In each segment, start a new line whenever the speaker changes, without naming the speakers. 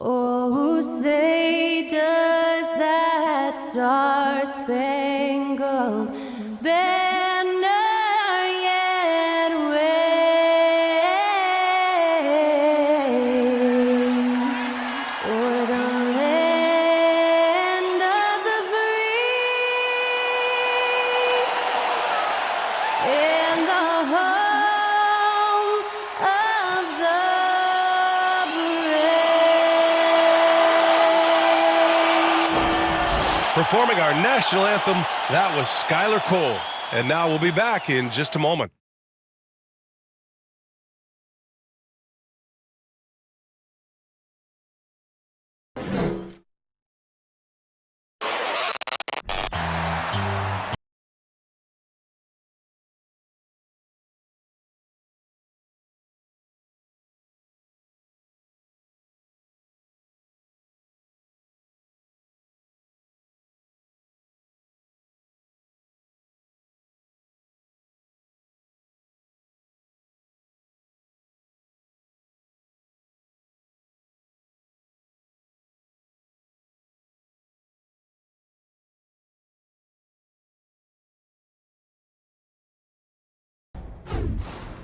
Oh, say does that star-spangled banner yet wave o'er the land of the free and the home of the
Performing our national anthem, that was Skylar Cole. And now we'll be back in just a moment.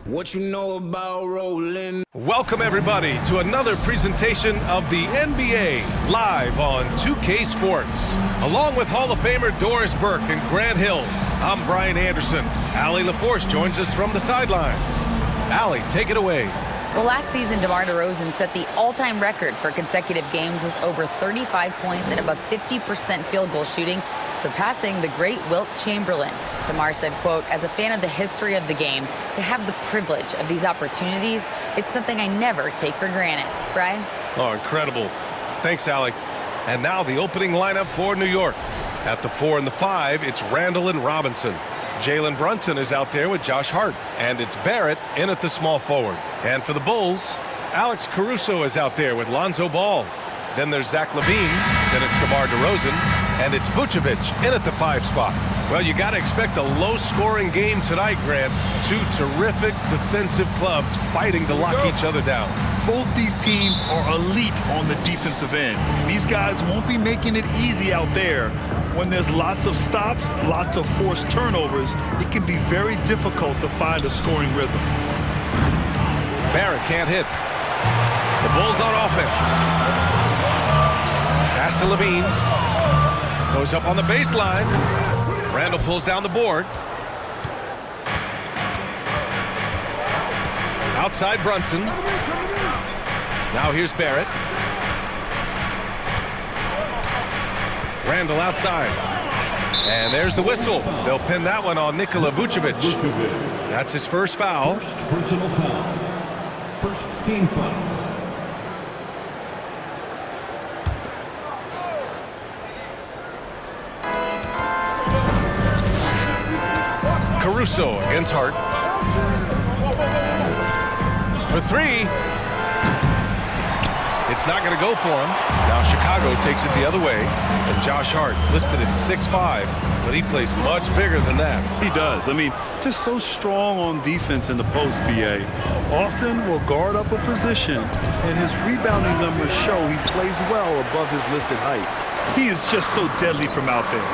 What you know about rolling?
Welcome, everybody, to another presentation of the NBA live on 2K Sports. Along with Hall of Famer Doris Burke and Grant Hill, I'm Brian Anderson. Allie LaForce joins us from the sidelines. Allie, take it away.
Well, last season, DeMar DeRozan set the all-time record for consecutive games with over 35 points and above 50% field goal shooting, surpassing the great Wilt Chamberlain. DeMar said, quote, "As a fan of the history of the game, to have the privilege of these opportunities, it's something I never take for granted." Brian?
Oh, incredible. Thanks, Allie. And now the opening lineup for New York. At the 4 and the 5, it's Randall and Robinson. Jalen Brunson is out there with Josh Hart. And it's Barrett in at the small forward. And for the Bulls, Alex Caruso is out there with Lonzo Ball. Then there's Zach LaVine. Then it's DeMar DeRozan. And it's Vucevic in at the 5 spot. Well, you got to expect a low-scoring game tonight, Grant. Two terrific defensive clubs fighting to lock each other down.
Both these teams are elite on the defensive end. These guys won't be making it easy out there. When there's lots of stops, lots of forced turnovers, it can be very difficult to find a scoring rhythm.
Barrett can't hit. The Bulls on offense. Pass to LaVine. Goes up on the baseline. Randall pulls down the board. Outside Brunson. Now here's Barrett. Randall outside. And there's the whistle. They'll pin that one on Nikola Vucevic. That's his first foul.
First personal foul. First team foul.
Caruso against Hart. For 3. It's not going to go for him. Now Chicago takes it the other way. And Josh Hart listed at 6'5", but he plays much bigger than that.
He does. I mean, just so strong on defense in the post, BA. Often will guard up a position, and his rebounding numbers show he plays well above his listed height. He is just so deadly from out there.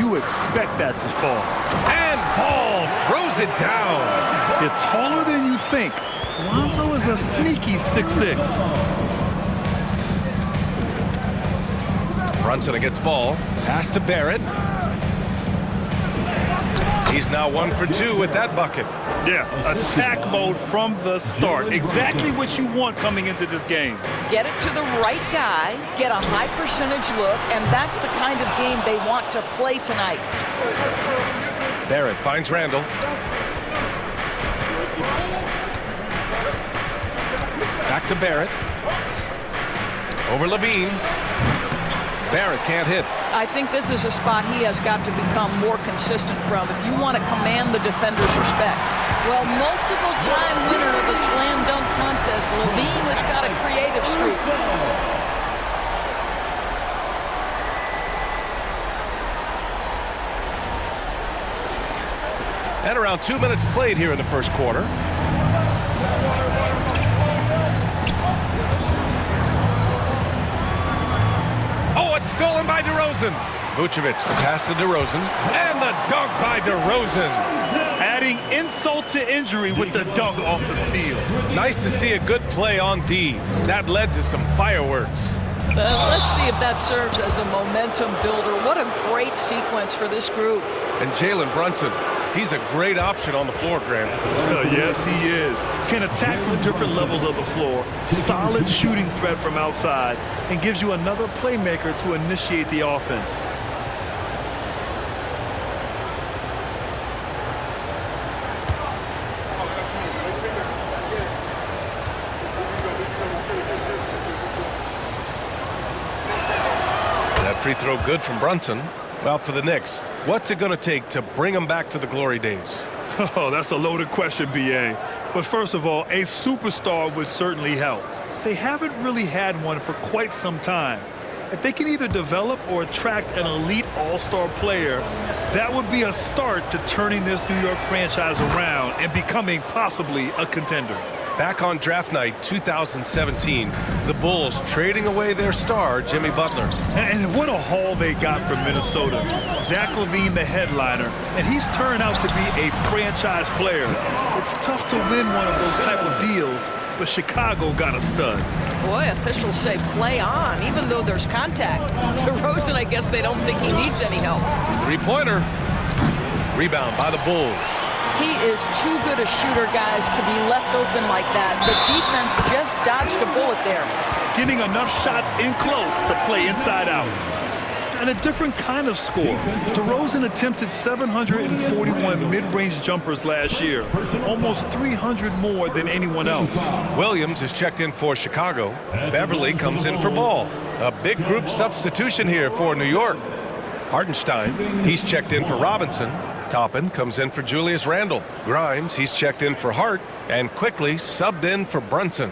You expect that to fall.
And Ball throws it down.
You're taller than you think. Lonzo is a sneaky 6'6".
Brunson against Ball. Pass to Barrett. He's now 1 for 2 with that bucket.
Yeah, attack mode from the start. Exactly what you want coming into this game.
Get it to the right guy, get a high percentage look, and that's the kind of game they want to play tonight.
Barrett finds Randall. Back to Barrett. Over LaVine. Barrett can't hit.
I think this is a spot he has got to become more consistent from if you want to command the defender's respect. Well, multiple-time winner of the slam dunk contest, LaVine has got a creative streak.
And around 2 minutes played here in the first quarter. Oh, it's stolen by DeRozan. Vucevic, the pass to DeRozan, and the dunk by DeRozan.
Adding insult to injury with the dunk off the steal.
Nice to see a good play on D. That led to some fireworks.
Let's see if that serves as a momentum builder. What a great sequence for this group.
And Jalen Brunson, he's a great option on the floor, Grant.
Yes, he is. Can attack from different levels of the floor. Solid shooting threat from outside, and gives you another playmaker to initiate the offense.
Free throw good from Brunson. Well, for the Knicks, what's it going to take to bring them back to the glory days?
Oh, that's a loaded question, B.A. But first of all, a superstar would certainly help. They haven't really had one for quite some time. If they can either develop or attract an elite all-star player, that would be a start to turning this New York franchise around and becoming possibly a contender.
Back on draft night 2017, the Bulls trading away their star, Jimmy Butler.
And what a haul they got from Minnesota. Zach LaVine, the headliner, and he's turned out to be a franchise player. It's tough to win one of those type of deals, but Chicago got a stud.
Boy, officials say play on, even though there's contact. DeRozan, I guess they don't think he needs any help.
Three-pointer. Rebound by the Bulls.
He is too good a shooter, guys, to be left open like that. The defense just dodged a bullet there.
Getting enough shots in close to play inside out. And a different kind of score. DeRozan attempted 741 mid-range jumpers last year, almost 300 more than anyone else.
Williams is checked in for Chicago. Beverly comes in for Ball. A big group substitution here for New York. Hartenstein, he's checked in for Robinson. Toppin comes in for Julius Randle. Grimes, he's checked in for Hart, and quickly subbed in for Brunson.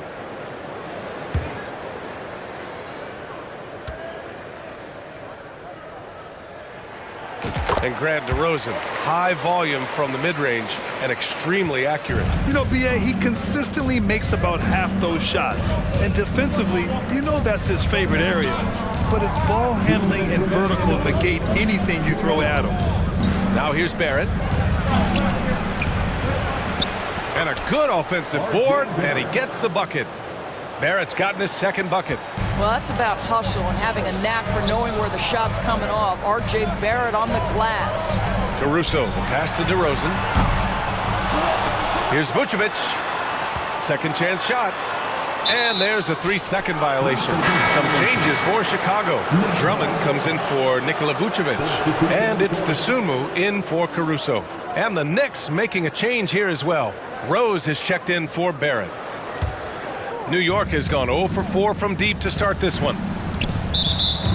And Grant DeRozan, high volume from the mid-range and extremely accurate.
You know, B.A., he consistently makes about half those shots. And defensively, you know that's his favorite area. But his ball handling and vertical negate anything you throw at him.
Now here's Barrett. And a good offensive board, and he gets the bucket. Barrett's gotten his second bucket.
Well, that's about hustle and having a knack for knowing where the shot's coming off. R.J. Barrett on the glass.
Caruso, the pass to DeRozan. Here's Vucevic. Second chance shot. And there's a 3-second violation. Some changes for Chicago. Drummond comes in for Nikola Vucevic. And it's Dosunmu in for Caruso. And the Knicks making a change here as well. Rose has checked in for Barrett. New York has gone 0 for 4 from deep to start this one.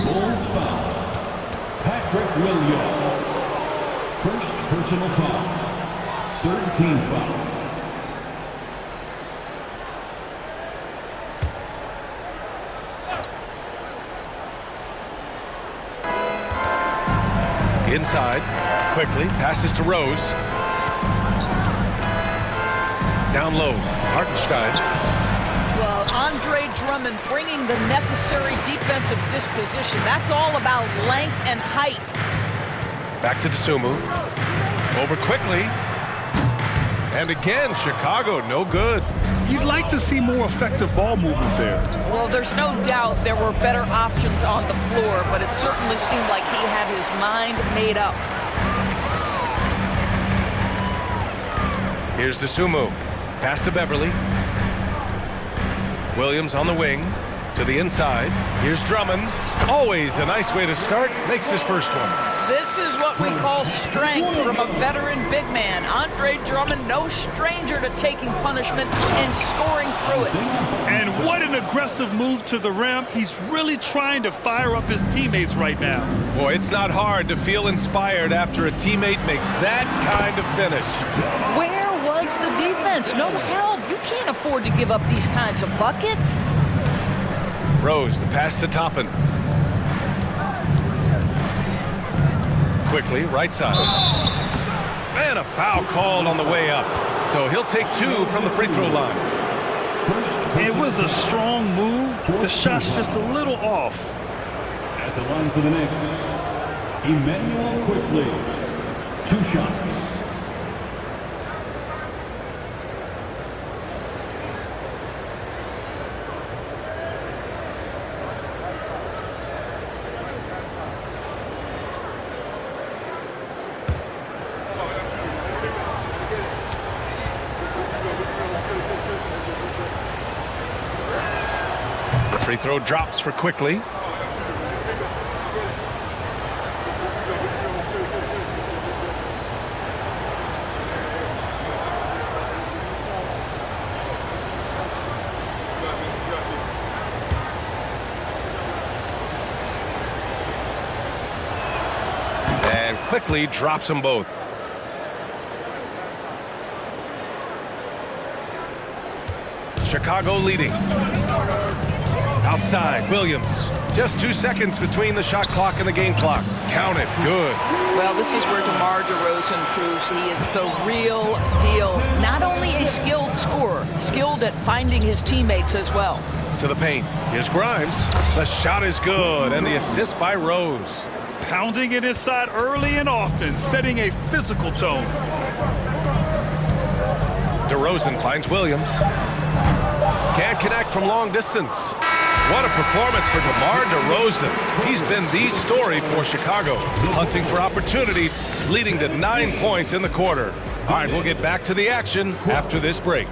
Bulls foul. Patrick Williams. First personal foul. Third team foul.
Inside, quickly, passes to Rose. Down low, Hartenstein.
Well, Andre Drummond bringing the necessary defensive disposition. That's all about length and height.
Back to Dosunmu. Over quickly. And again, Chicago, no good.
You'd like to see more effective ball movement there.
Well, there's no doubt there were better options on the floor, but it certainly seemed like he had his mind made up.
Here's Dosunmu. Pass to Beverly. Williams on the wing. To the inside. Here's Drummond. Always a nice way to start. Makes his first one.
This is what we call strength from a veteran big man. Andre Drummond, no stranger to taking punishment and scoring through it.
And what an aggressive move to the rim. He's really trying to fire up his teammates right now.
Boy, it's not hard to feel inspired after a teammate makes that kind of finish.
Where was the defense? No help. You can't afford to give up these kinds of buckets.
Rose, the pass to Toppin. Quickly, right side. And a foul called on the way up. So he'll take 2 from the free throw line.
It was a strong move. The shot's just a little off.
At the line for the Knicks, Emmanuel quickly. 2 shots.
The free throw drops for quickly. And quickly drops them both. Chicago leading. Outside, Williams. Just 2 seconds between the shot clock and the game clock. Count it. Good.
Well, this is where DeMar DeRozan proves he is the real deal. Not only a skilled scorer, skilled at finding his teammates as well.
To the paint. Here's Grimes. The shot is good, and the assist by Rose.
Pounding it inside early and often, setting a physical tone.
DeRozan finds Williams. Can't connect from long distance. What a performance for DeMar DeRozan. He's been the story for Chicago, hunting for opportunities, leading to 9 points in the quarter. All right, we'll get back to the action after this break.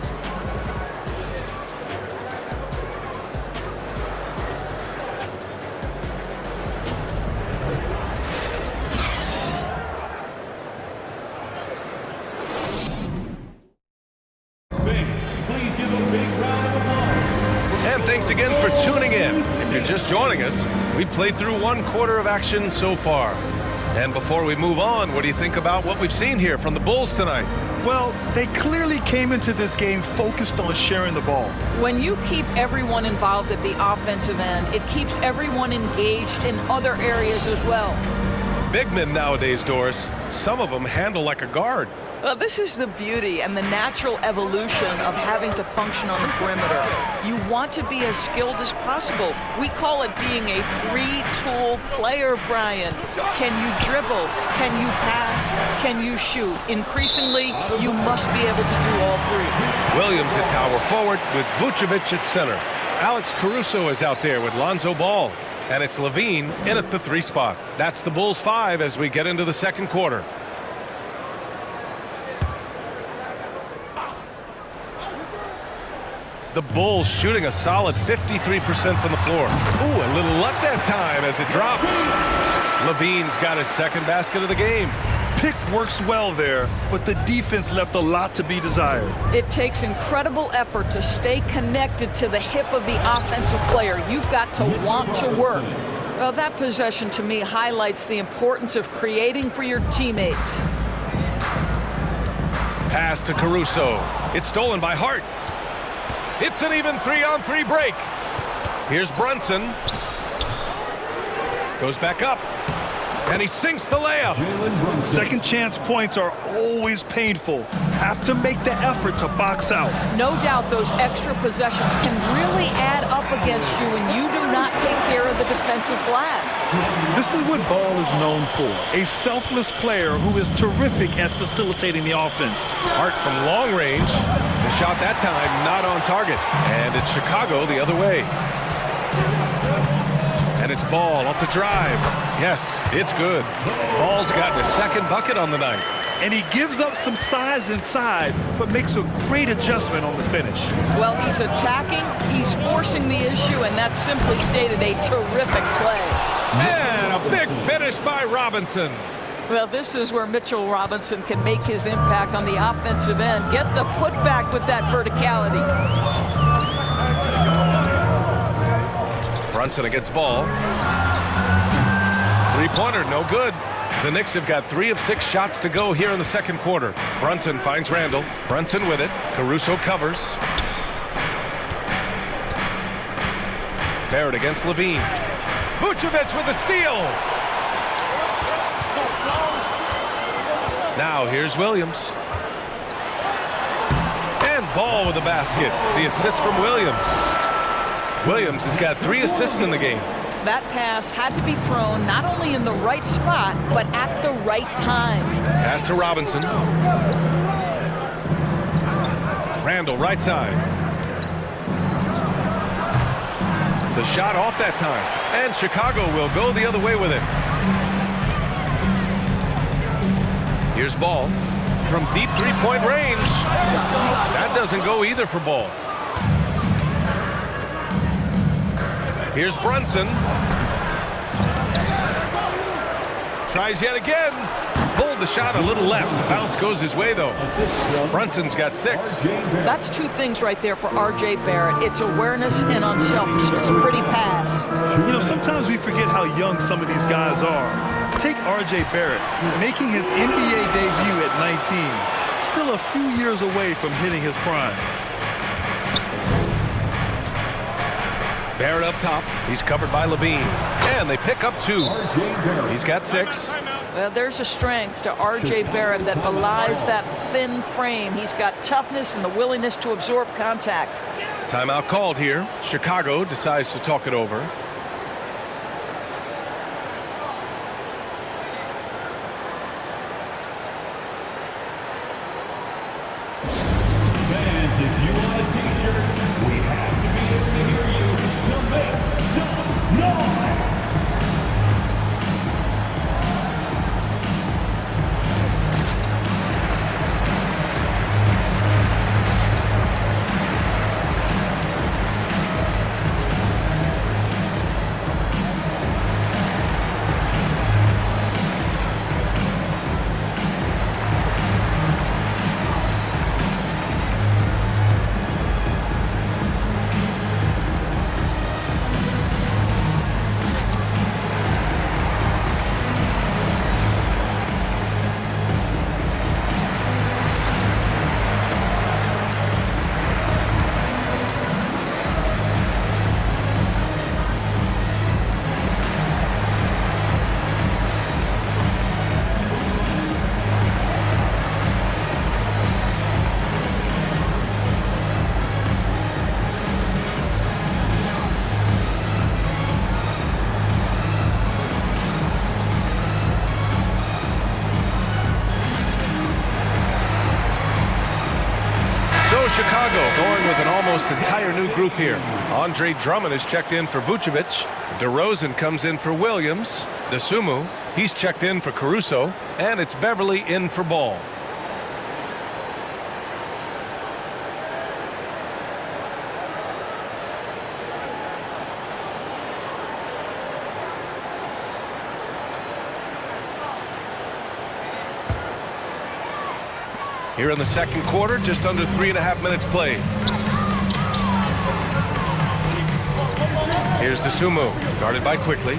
Please give a big round of applause.
And thanks again for tuning in. If you're just joining us, we played through 1 quarter of action so far. And before we move on, what do you think about what we've seen here from the Bulls tonight?
Well, they clearly came into this game focused on sharing the ball.
When you keep everyone involved at the offensive end, it keeps everyone engaged in other areas as well.
Big men nowadays, Doris. Some of them handle like a guard.
Well, this is the beauty and the natural evolution of having to function on the perimeter. You want to be as skilled as possible. We call it being a three-tool player, Brian. Can you dribble? Can you pass? Can you shoot? Increasingly, you must be able to do all 3.
Williams at power forward with Vucevic at center. Alex Caruso is out there with Lonzo Ball. And it's Levine in at the 3 spot. That's the Bulls 5 as we get into the second quarter. The Bulls shooting a solid 53% from the floor. Ooh, a little luck that time as it drops. Levine's got his second basket of the game.
Pick works well there, but the defense left a lot to be desired.
It takes incredible effort to stay connected to the hip of the offensive player. You've got to want to work. Well, that possession to me highlights the importance of creating for your teammates.
Pass to Caruso. It's stolen by Hart. It's an even 3-on-3 break. Here's Brunson. Goes back up. And he sinks the layup.
Second chance points are always painful. Have to make the effort to box out.
No doubt those extra possessions can really add up against you when you do not take care of the defensive glass.
This is what Ball is known for. A selfless player who is terrific at facilitating the offense.
Hart from long range. The shot that time not on target. And it's Chicago the other way. And it's Ball off the drive. Yes, it's good. Ball's gotten a second bucket on the night.
And he gives up some size inside, but makes a great adjustment on the finish.
Well, he's attacking, he's forcing the issue, and that's simply stated a terrific play.
And a big finish by Robinson.
Well, this is where Mitchell Robinson can make his impact on the offensive end. Get the putback with that verticality.
Brunson against Ball. Three-pointer, no good. The Knicks have got 3 of 6 shots to go here in the second quarter. Brunson finds Randall. Brunson with it. Caruso covers. Barrett against Levine. Vucevic with a steal. Now here's Williams. And Ball with the basket. The assist from Williams. Williams has got 3 assists in the game.
That pass had to be thrown not only in the right spot, but at the right time.
Pass to Robinson. Randall, right side. The shot off that time. And Chicago will go the other way with it. Here's Ball. From deep three-point range. That doesn't go either for Ball. Here's Brunson. Tries yet again. Pulled the shot a little left. The bounce goes his way, though. Brunson's got 6.
That's 2 things right there for R.J. Barrett. It's awareness and unselfishness. Pretty pass.
You know, sometimes we forget how young some of these guys are. Take R.J. Barrett, making his NBA debut at 19. Still a few years away from hitting his prime.
Barrett up top. He's covered by Levine. And they pick up 2. He's got 6.
Well, there's a strength to R.J. Barrett that belies that thin frame. He's got toughness and the willingness to absorb contact.
Timeout called here. Chicago decides to talk it over.
Fans, if you want a t-shirt, we have to be able to hear you. So make some noise.
Chicago going with an almost entire new group here. Andre Drummond is checked in for Vucevic. DeRozan comes in for Williams. Dosunmu, he's checked in for Caruso. And it's Beverly in for Ball. Here in the second quarter, just under 3.5 minutes played. Here's Dosunmu, guarded by Quickly.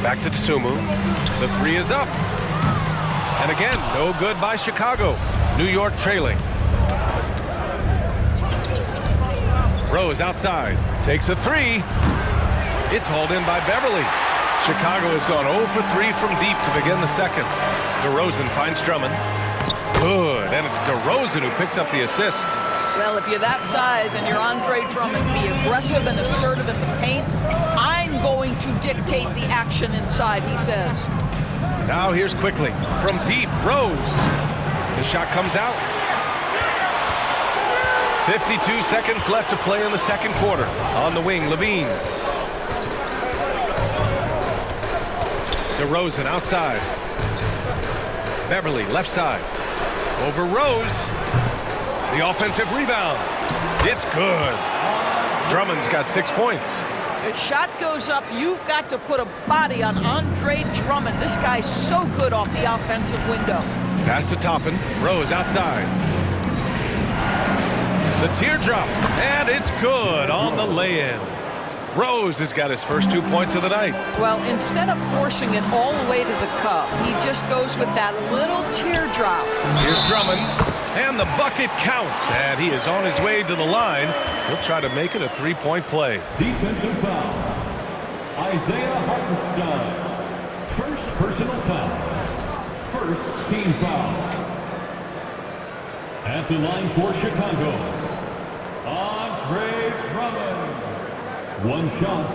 Back to Dosunmu. The 3 is up. And again, no good by Chicago. New York trailing. Rose outside, takes a 3. It's hauled in by Beverly. Chicago has gone 0 for 3 from deep to begin the second. DeRozan finds Drummond. Good, and it's DeRozan who picks up the assist.
Well, if you're that size and you're Andre Drummond, be aggressive and assertive in the paint. I'm going to dictate the action inside, he says.
Now here's Quickly. From deep, Rose. The shot comes out. 52 seconds left to play in the second quarter. On the wing, Levine. DeRozan outside. Beverly, left side. Over Rose. The offensive rebound. It's good. Drummond's got 6 points.
The shot goes up. You've got to put a body on Andre Drummond. This guy's so good off the offensive window.
Pass to Toppin. Rose outside. The teardrop. And it's good on the lay-in. Rose has got his first 2 points of the night.
Well, instead of forcing it all the way to the cup, he just goes with that little teardrop.
Here's Drummond, and the bucket counts, and he is on his way to the line. He'll try to make it a 3-point play.
Defensive foul. Isaiah Hartenstein. First personal foul. First team foul. At the line for Chicago, Andre Drummond. One shot,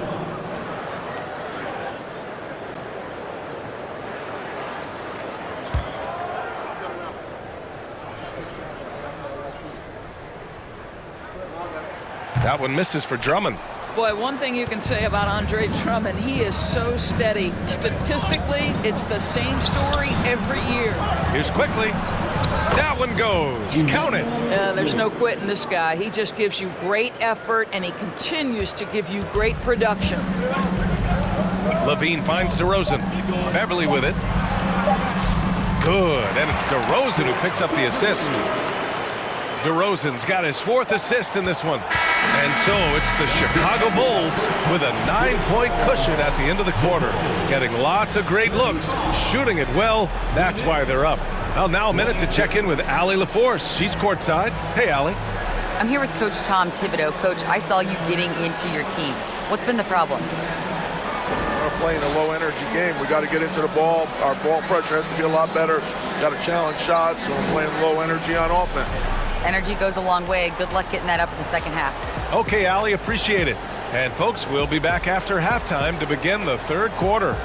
That one misses for Drummond.
Boy, one thing you can say about Andre Drummond, he is so steady. Statistically, it's the same story every year.
Here's quickly. That one goes. Count it.
There's no quitting this guy. He just gives you great effort, and he continues to give you great production.
Levine finds DeRozan. Beverly with it. Good, and it's DeRozan who picks up the assist. DeRozan's got his 4th assist in this one. And so it's the Chicago Bulls with a 9-point cushion at the end of the quarter. Getting lots of great looks, shooting it well. That's why they're up. Well, now a minute to check in with Allie LaForce. She's courtside. Hey, Allie.
I'm here with Coach Tom Thibodeau. Coach, I saw you getting into your team. What's been the problem?
We're playing a low-energy game. We got to get into the ball. Our ball pressure has to be a lot better. Got to challenge shots, so we're playing low energy on offense.
Energy goes a long way. Good luck getting that up in the second half.
Okay, Allie, appreciate it. And folks, we'll be back after halftime to begin the 3rd quarter.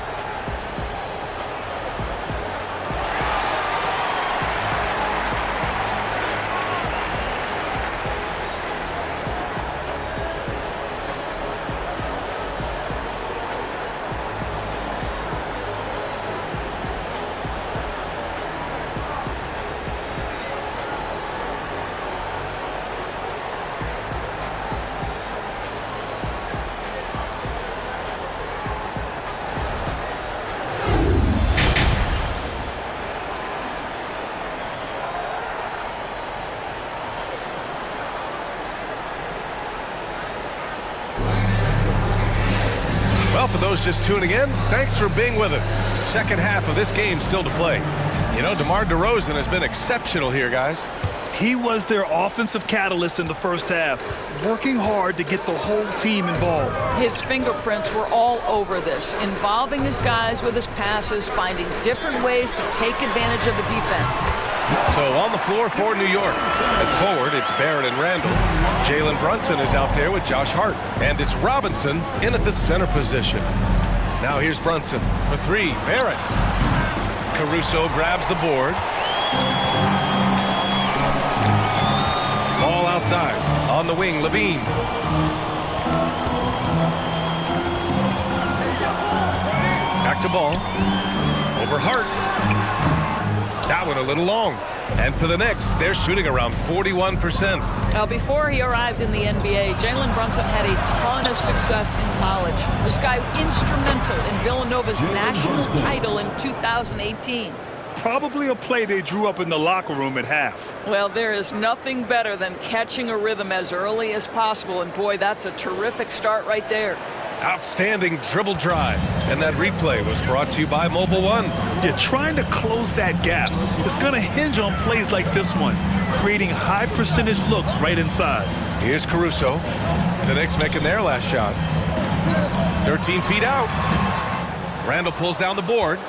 Well, for those just tuning in, thanks for being with us. Second half of this game still to play. You know, DeMar DeRozan has been exceptional here, guys.
He was their offensive catalyst in the first half, working hard to get the whole team involved.
His fingerprints were all over this, involving his guys with his passes, finding different ways to take advantage of the defense.
So on the floor for New York. At forward, it's Barrett and Randall. Jalen Brunson is out there with Josh Hart. And it's Robinson in at the center position. Now here's Brunson for 3. Barrett. Caruso grabs the board. Ball outside. On the wing, Levine. Back to ball. Over Hart. That one a little long. And for the Knicks, they're shooting around 41%.
Now, before he arrived in the NBA, Jalen Brunson had a ton of success in college. This guy instrumental in Villanova's national title in 2018.
Probably a play they drew up in the locker room at half.
Well, there is nothing better than catching a rhythm as early as possible. And boy, that's a terrific start right there.
Outstanding dribble drive. And that replay was brought to you by Mobile One.
Yeah, trying to close that gap. It's going to hinge on plays like this one, creating high percentage looks right inside.
Here's Caruso. The Knicks making their last shot. 13 feet out. Randall pulls down the board.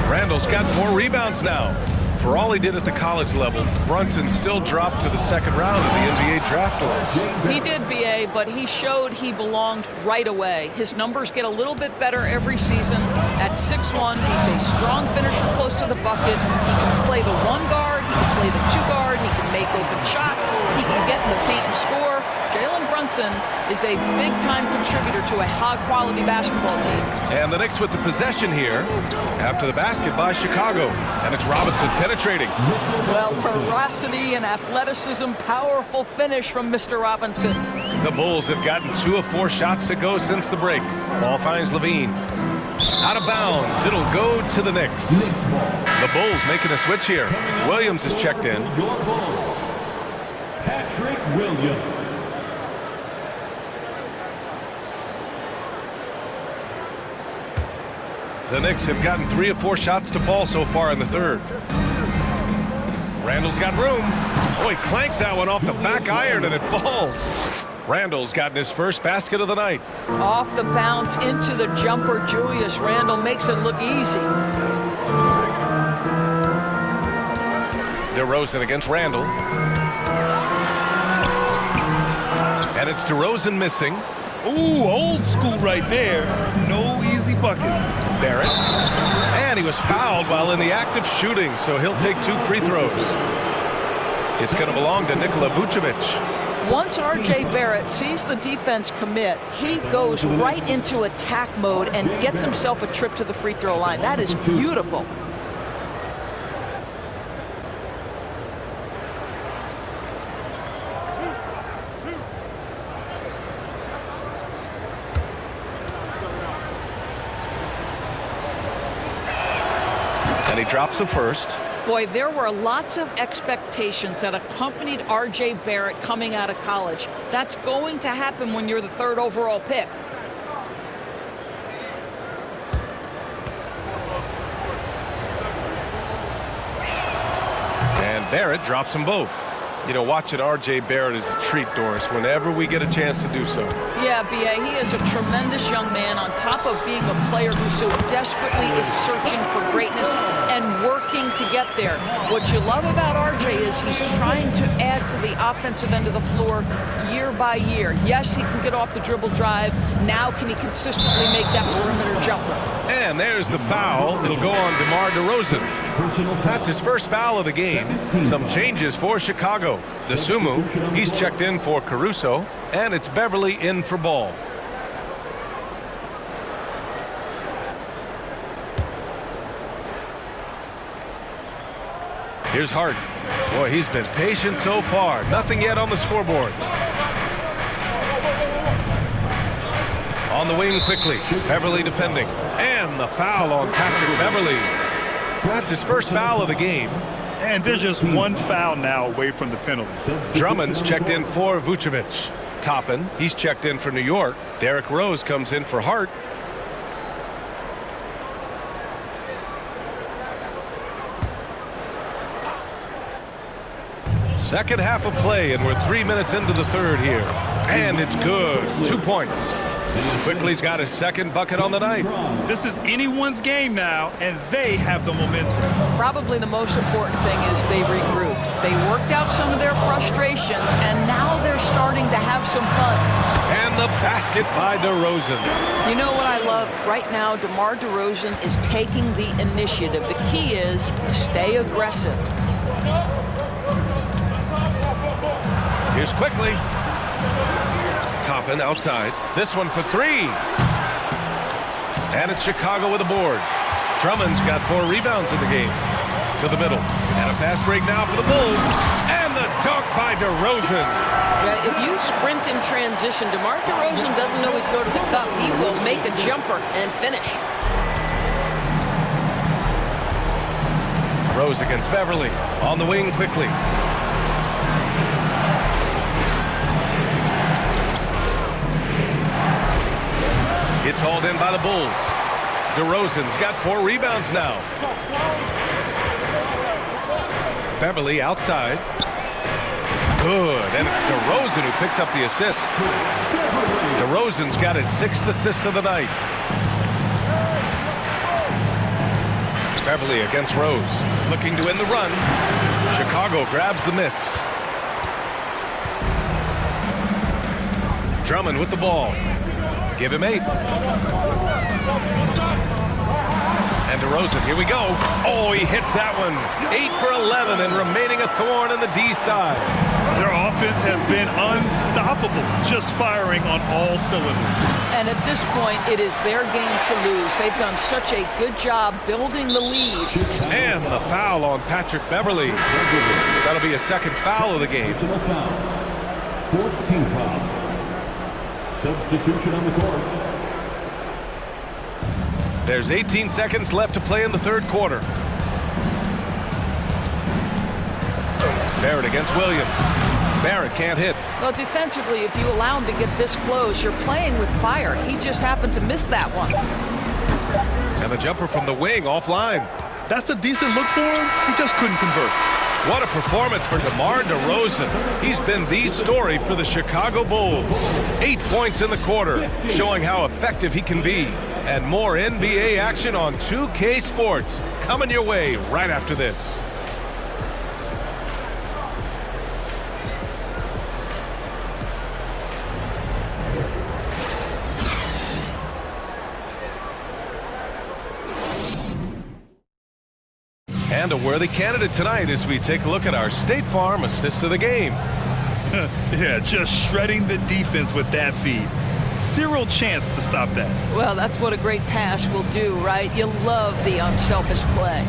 Randall's got 4 rebounds now. For all he did at the college level, Brunson still dropped to the second round of the NBA draft order.
He did, B.A., but he showed he belonged right away. His numbers get a little bit better every season. At 6'1", he's a strong finisher close to the bucket. He can play the 1 guard, he can play the 2 guard, he can make open shots, he can get in the paint and score. Jalen Brunson is a big-time contributor to a high-quality basketball team.
And the Knicks with the possession here after the basket by Chicago. And it's Robinson penetrating.
Well, ferocity and athleticism, powerful finish from Mr. Robinson.
The Bulls have gotten 2 of 4 shots to go since the break. Ball finds Levine. Out of bounds. It'll go to the Knicks. The Bulls making a switch here. Williams is checked in.
Patrick Williams.
The Knicks have gotten 3 of 4 shots to fall so far in the third. Randall's got room. Oh, he clanks that one off the back iron and it falls. Randall's gotten his first basket of the night.
Off the bounce into the jumper, Julius Randle makes it look easy.
DeRozan against Randall. And it's DeRozan missing.
Ooh, old school right there. No easy buckets.
Barrett. And he was fouled while in the act of shooting, so he'll take 2 free throws. It's going to belong to Nikola Vucevic.
Once R.J. Barrett sees the defense commit, he goes right into attack mode and gets himself a trip to the free throw line. That is beautiful.
And he drops the first.
Boy, there were lots of expectations that accompanied R.J. Barrett coming out of college. That's going to happen when you're the 3rd overall pick.
And Barrett drops them both. You know, watching R.J. Barrett is a treat, Doris, whenever we get a chance to do so.
Yeah, B.A., he is a tremendous young man on top of being a player who so desperately is searching for greatness and working to get there. What you love about R.J. is he's trying to add to the offensive end of the floor year by year. Yes, he can get off the dribble drive. Now can he consistently make that perimeter jumper?
And there's the foul. It'll go on DeMar DeRozan. That's his first foul of the game. Some changes for Chicago. Desumu, he's checked in for Caruso, and it's Beverly in for Ball. Here's Hart. Boy, he's been patient so far. Nothing yet on the scoreboard. On the wing quickly. Beverly defending. And the foul on Patrick Beverly. That's his first foul of the game.
And there's just one foul now away from the penalty.
Drummond's checked in for Vucevic. Toppin, he's checked in for New York. Derrick Rose comes in for Hart. Second half of play, and we're 3 minutes into the 3rd here. And it's good. 2 points. Quickly's got his second bucket on the night.
This is anyone's game now, and they have the momentum.
Probably the most important thing is they regrouped. They worked out some of their frustrations, and now they're starting to have some fun.
And the basket by DeRozan.
You know what I love? Right now, DeMar DeRozan is taking the initiative. The key is stay aggressive.
Here's Quickly. Toppin outside. This one for 3. And it's Chicago with a board. Drummond's got 4 rebounds in the game. To the middle. And a fast break now for the Bulls. And the dunk by DeRozan.
Yeah, if you sprint in transition, DeMar DeRozan doesn't always go to the cup. He will make a jumper and finish.
Rose against Beverly. On the wing quickly. It's hauled in by the Bulls. DeRozan's got 4 rebounds now. Beverly outside. Good, and it's DeRozan who picks up the assist. DeRozan's got his 6th assist of the night. Beverly against Rose, looking to win the run. Chicago grabs the miss. Drummond with the ball. Give him 8. And DeRozan, here we go. Oh, he hits that one. 8 for 11 and remaining a thorn in the D side.
Their offense has been unstoppable, just firing on all cylinders.
And at this point, it is their game to lose. They've done such a good job building the lead.
And the foul on Patrick Beverly. That'll be a second foul of the game.
4th team foul. Substitution on the court.
There's 18 seconds left to play in the 3rd quarter. Barrett against Williams. Barrett can't hit.
Well, defensively, if you allow him to get this close, you're playing with fire. He just happened to miss that one.
And the jumper from the wing offline.
That's a decent look for him. He just couldn't convert.
What a performance for DeMar DeRozan. He's been the story for the Chicago Bulls. 8 points in the quarter, showing how effective he can be. And more NBA action on 2K Sports coming your way right after this. And a worthy candidate tonight as we take a look at our State Farm Assist of the Game.
Yeah, just shredding the defense with that feed. Zero chance to stop that.
Well, that's what a great pass will do, right? You love the unselfish play.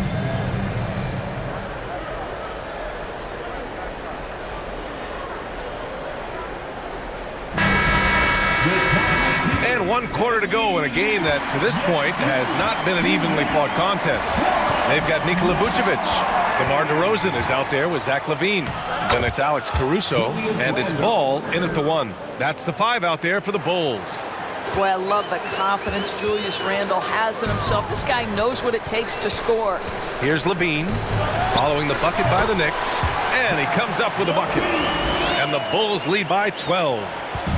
And 1 quarter to go in a game that, to this point, has not been an evenly fought contest. They've got Nikola Vucevic. DeMar DeRozan is out there with Zach LaVine. Then it's Alex Caruso, and it's Ball in at the 1. That's the 5 out there for the Bulls.
Boy, I love the confidence Julius Randle has in himself. This guy knows what it takes to score.
Here's LaVine, following the bucket by the Knicks, and he comes up with a bucket. And the Bulls lead by 12.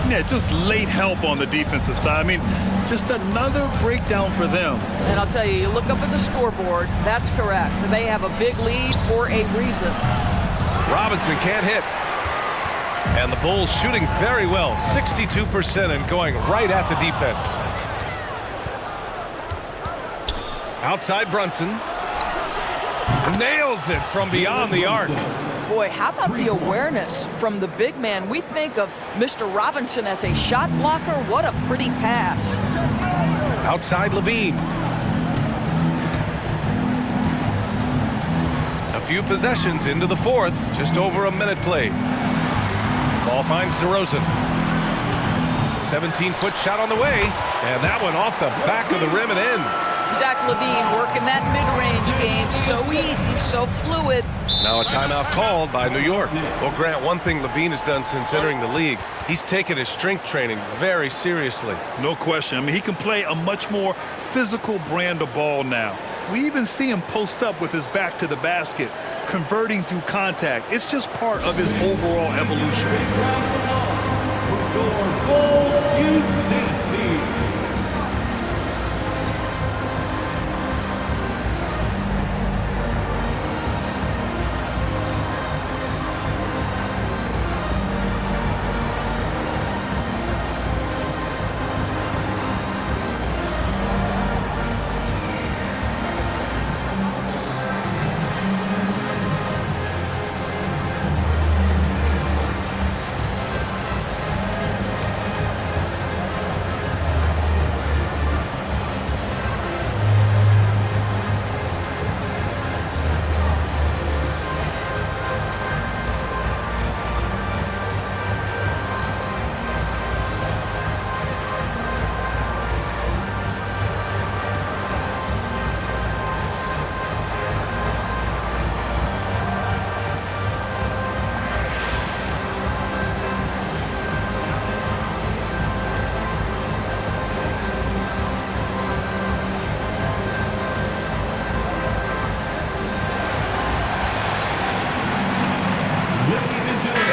Yeah, just late help on the defensive side. I mean, just another breakdown for them.
And I'll tell you, you look up at the scoreboard, that's correct. They have a big lead for a reason.
Robinson can't hit. And the Bulls shooting very well, 62% and going right at the defense. Outside Brunson. Nails it from beyond the arc.
Boy, how about the awareness from the big man? We think of Mr. Robinson as a shot blocker. What a pretty pass.
Outside LaVine. A few possessions into the 4th, just over a minute played. Ball finds DeRozan. 17-foot shot on the way, and that one off the back of the rim and in.
Zach LaVine working that mid-range game. So easy, so fluid.
Now a timeout called by New York. Well, Grant, one thing LaVine has done since entering the league, he's taken his strength training very seriously.
No question. I mean, he can play a much more physical brand of ball now. We even see him post up with his back to the basket, converting through contact. It's just part of his overall evolution.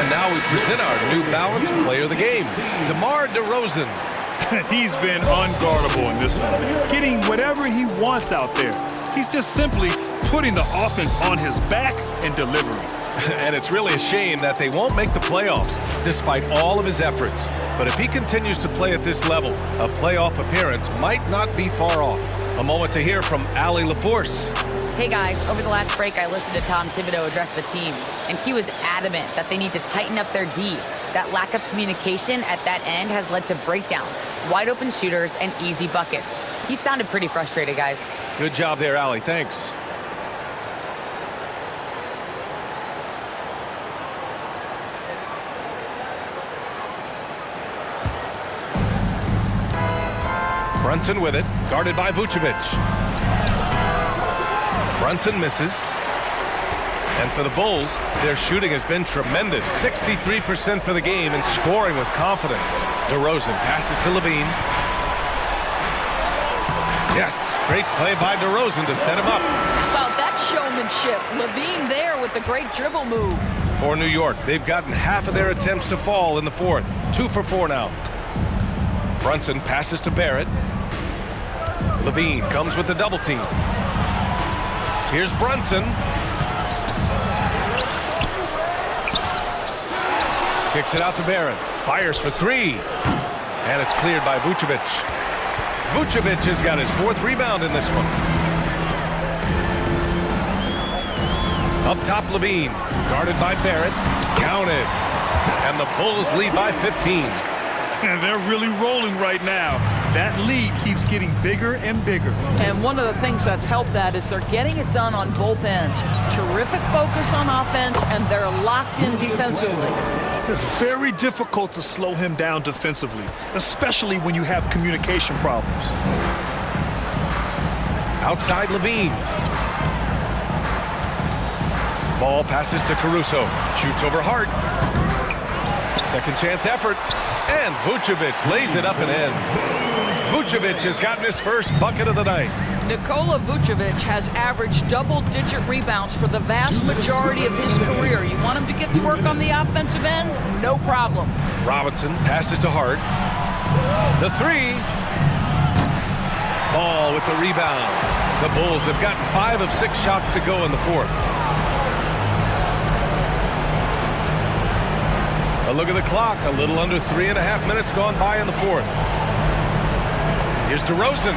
Now we present our New Balance Player of the Game, DeMar DeRozan.
He's been unguardable in this one, getting whatever he wants out there. He's just simply putting the offense on his back and delivering.
And it's really a shame that they won't make the playoffs despite all of his efforts. But if he continues to play at this level, a playoff appearance might not be far off. A moment to hear from Allie LaForce.
Hey guys, over the last break I listened to Tom Thibodeau address the team, and he was adamant that they need to tighten up their D. That lack of communication at that end has led to breakdowns, wide open shooters, and easy buckets. He sounded pretty frustrated, guys.
Good job there, Allie. Thanks. Brunson with it, guarded by Vucevic. Brunson misses. And for the Bulls, their shooting has been tremendous. 63% for the game and scoring with confidence. DeRozan passes to LaVine. Yes, great play by DeRozan to set him up.
How about that showmanship? LaVine there with the great dribble move.
For New York, they've gotten half of their attempts to fall in the fourth. 2 for 4 now. Brunson passes to Barrett. LaVine comes with the double team. Here's Brunson. Kicks it out to Barrett. Fires for 3. And it's cleared by Vucevic. Vucevic has got his 4th rebound in this one. Up top, LaVine. Guarded by Barrett. Counted. And the Bulls lead by 15.
And they're really rolling right now. That lead keeps getting bigger and bigger.
And one of the things that's helped that is they're getting it done on both ends. Terrific focus on offense, and they're locked in defensively.
It's very difficult to slow him down defensively, especially when you have communication problems.
Outside Levine. Ball passes to Caruso. Shoots over Hart. Second chance effort. And Vucevic lays it up and in. Vucevic has gotten his first bucket of the night.
Nikola Vucevic has averaged double-digit rebounds for the vast majority of his career. You want him to get to work on the offensive end? No problem.
Robinson passes to Hart. The three. Ball with the rebound. The Bulls have gotten 5 of 6 shots to go in the fourth. A look at the clock. A little under 3.5 minutes gone by in the fourth. Here's DeRozan.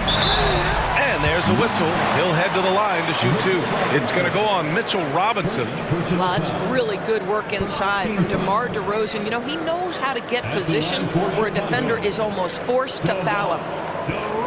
And there's a whistle. He'll head to the line to shoot 2. It's going to go on Mitchell Robinson.
Wow, that's really good work inside from DeMar DeRozan. You know, he knows how to get position where a defender is almost forced to foul him.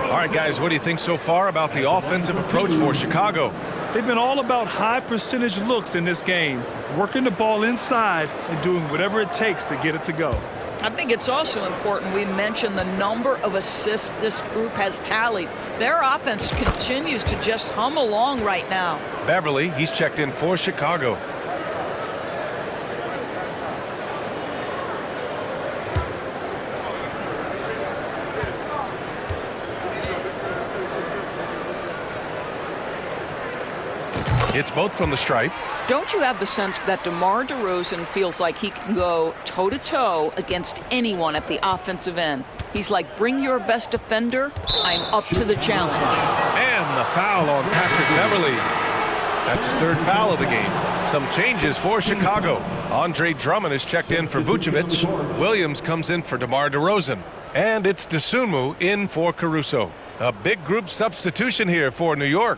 All right, guys, what do you think so far about the offensive approach for Chicago?
They've been all about high percentage looks in this game, working the ball inside and doing whatever it takes to get it to go.
I think it's also important we mention the number of assists this group has tallied. Their offense continues to just hum along right now.
Beverly, he's checked in for Chicago. It's both from the stripe.
Don't you have the sense that DeMar DeRozan feels like he can go toe-to-toe against anyone at the offensive end? He's like, bring your best defender, I'm up to the challenge.
And the foul on Patrick Beverly. That's his third foul of the game. Some changes for Chicago. Andre Drummond is checked in for Vucevic. Williams comes in for DeMar DeRozan. And it's Dosunmu in for Caruso. A big group substitution here for New York.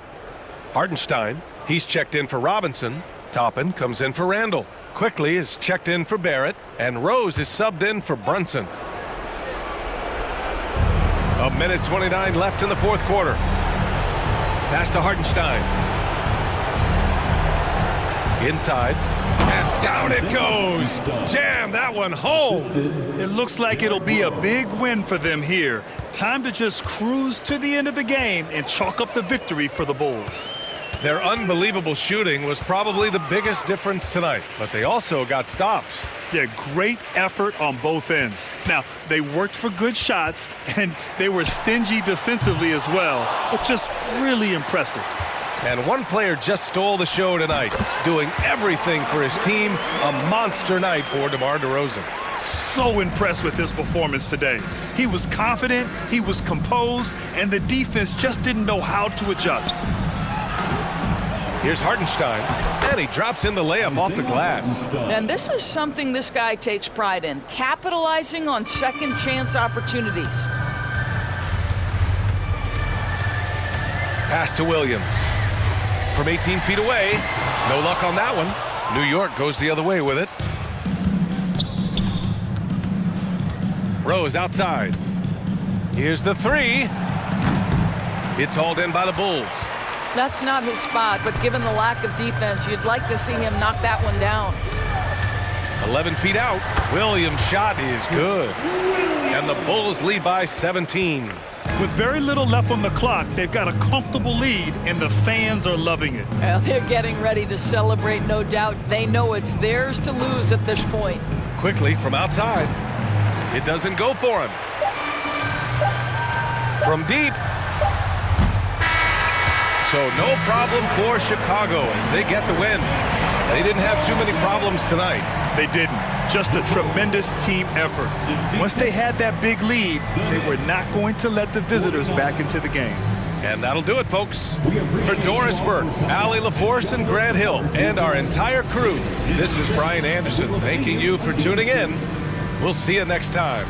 Hartenstein, he's checked in for Robinson. Toppin comes in for Randall. Quickly is checked in for Barrett. And Rose is subbed in for Brunson. 1:29 left in the fourth quarter. Pass to Hartenstein. Inside. And down it goes. Jam that one home.
It looks like it'll be a big win for them here. Time to just cruise to the end of the game and chalk up the victory for the Bulls.
Their unbelievable shooting was probably the biggest difference tonight, but they also got stops.
Yeah, great effort on both ends. Now, they worked for good shots, and they were stingy defensively as well, but just really impressive.
And one player just stole the show tonight, doing everything for his team. A monster night for DeMar DeRozan.
So impressed with his performance today. He was confident, he was composed, and the defense just didn't know how to adjust.
Here's Hartenstein, and he drops in the layup off the glass.
And this is something this guy takes pride in, capitalizing on second chance opportunities.
Pass to Williams. From 18 feet away, no luck on that one. New York goes the other way with it. Rose outside. Here's the three. It's hauled in by the Bulls.
That's not his spot, but given the lack of defense, you'd like to see him knock that one down.
11 feet out. Williams' shot is good. And the Bulls lead by 17.
With very little left on the clock, they've got a comfortable lead, and the fans are loving it.
Well, they're getting ready to celebrate, no doubt. They know it's theirs to lose at this point.
Quickly from outside. It doesn't go for him. From deep. So no problem for Chicago as they get the win. They didn't have too many problems tonight.
They didn't. Just a tremendous team effort. Once they had that big lead, they were not going to let the visitors back into the game.
And that'll do it, folks. For Doris Burke, Allie LaForce, and Grant Hill, and our entire crew, this is Brian Anderson thanking you for tuning in. We'll see you next time.